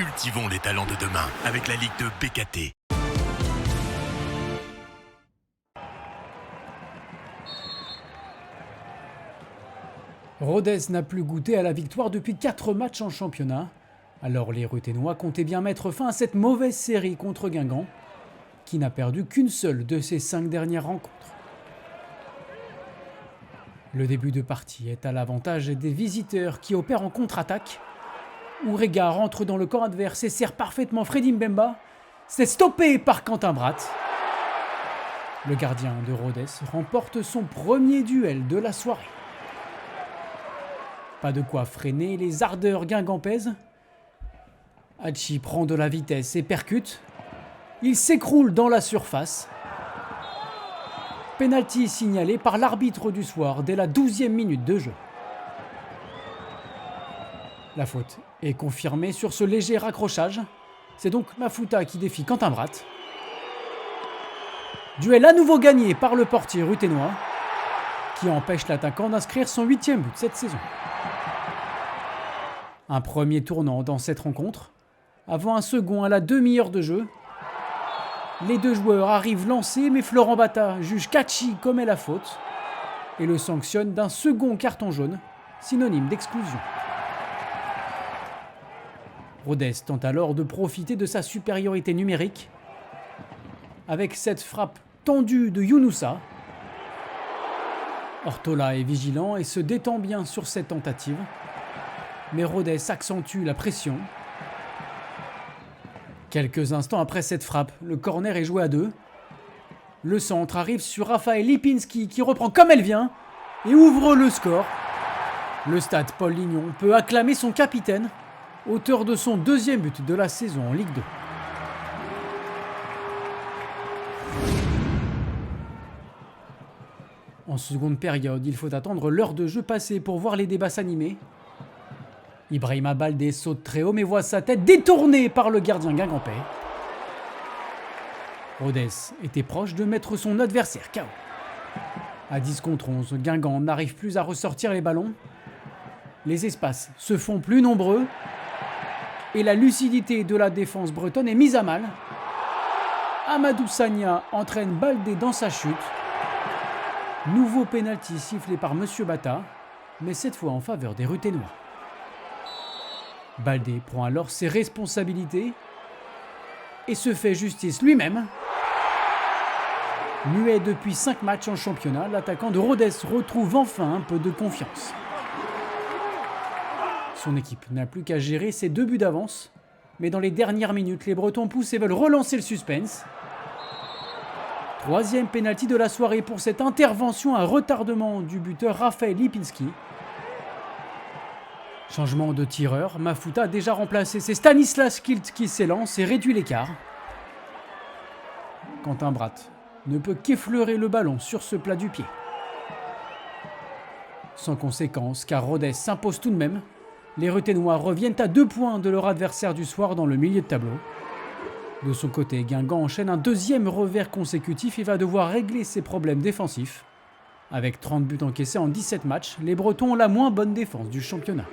Cultivons les talents de demain avec la Ligue de BKT. Rodez n'a plus goûté à la victoire depuis 4 matchs en championnat. Alors les Ruthénois comptaient bien mettre fin à cette mauvaise série contre Guingamp, qui n'a perdu qu'une seule de ses 5 dernières rencontres. Le début de partie est à l'avantage des visiteurs qui opèrent en contre-attaque. Ourega rentre dans le camp adverse et sert parfaitement Freddy Mbemba. C'est stoppé par Quentin Bratt. Le gardien de Rodez remporte son premier duel de la soirée. Pas de quoi freiner les ardeurs guingampaises. Hachi prend de la vitesse et percute. Il s'écroule dans la surface. Penalty signalé par l'arbitre du soir dès la 12e minute de jeu. La faute est confirmée sur ce léger raccrochage. C'est donc Mafuta qui défie Quentin Bratt. Duel à nouveau gagné par le portier ruthénois, qui empêche l'attaquant d'inscrire son 8e but cette saison. Un premier tournant dans cette rencontre, avant un second à la demi-heure de jeu. Les deux joueurs arrivent lancés, mais Florent Bata juge Kachi commet la faute et le sanctionne d'un second carton jaune, synonyme d'exclusion. Rodez tente alors de profiter de sa supériorité numérique avec cette frappe tendue de Younoussa. Ortola est vigilant et se détend bien sur cette tentative, mais Rodez accentue la pression. Quelques instants après cette frappe, le corner est joué à 2. Le centre arrive sur Raphaël Lipinski qui reprend comme elle vient et ouvre le score. Le stade Paul Lignon peut acclamer son capitaine, auteur de son 2e but de la saison en Ligue 2. En seconde période, il faut attendre l'heure de jeu passée pour voir les débats s'animer. Ibrahima Baldé saute très haut mais voit sa tête détournée par le gardien guingampais. Rodez était proche de mettre son adversaire KO. À 10 contre 11, Guingamp n'arrive plus à ressortir les ballons. Les espaces se font plus nombreux et la lucidité de la défense bretonne est mise à mal. Amadou Sagna entraîne Baldé dans sa chute. Nouveau pénalty sifflé par Monsieur Bata, mais cette fois en faveur des Ruthénois. Baldé prend alors ses responsabilités et se fait justice lui-même. Muet depuis 5 matchs en championnat, l'attaquant de Rodez retrouve enfin un peu de confiance. Son équipe n'a plus qu'à gérer ses 2 buts d'avance, mais dans les dernières minutes, les Bretons poussent et veulent relancer le suspense. 3e pénalty de la soirée pour cette intervention à retardement du buteur Raphaël Lipinski. Changement de tireur, Mafuta a déjà remplacé, c'est Stanislas Kilt qui s'élance et réduit l'écart. Quentin Bratt ne peut qu'effleurer le ballon sur ce plat du pied. Sans conséquence, car Rodez s'impose tout de même, les Ruthénois reviennent à 2 points de leur adversaire du soir dans le milieu de tableau. De son côté, Guingamp enchaîne un 2e revers consécutif et va devoir régler ses problèmes défensifs. Avec 30 buts encaissés en 17 matchs, les Bretons ont la moins bonne défense du championnat.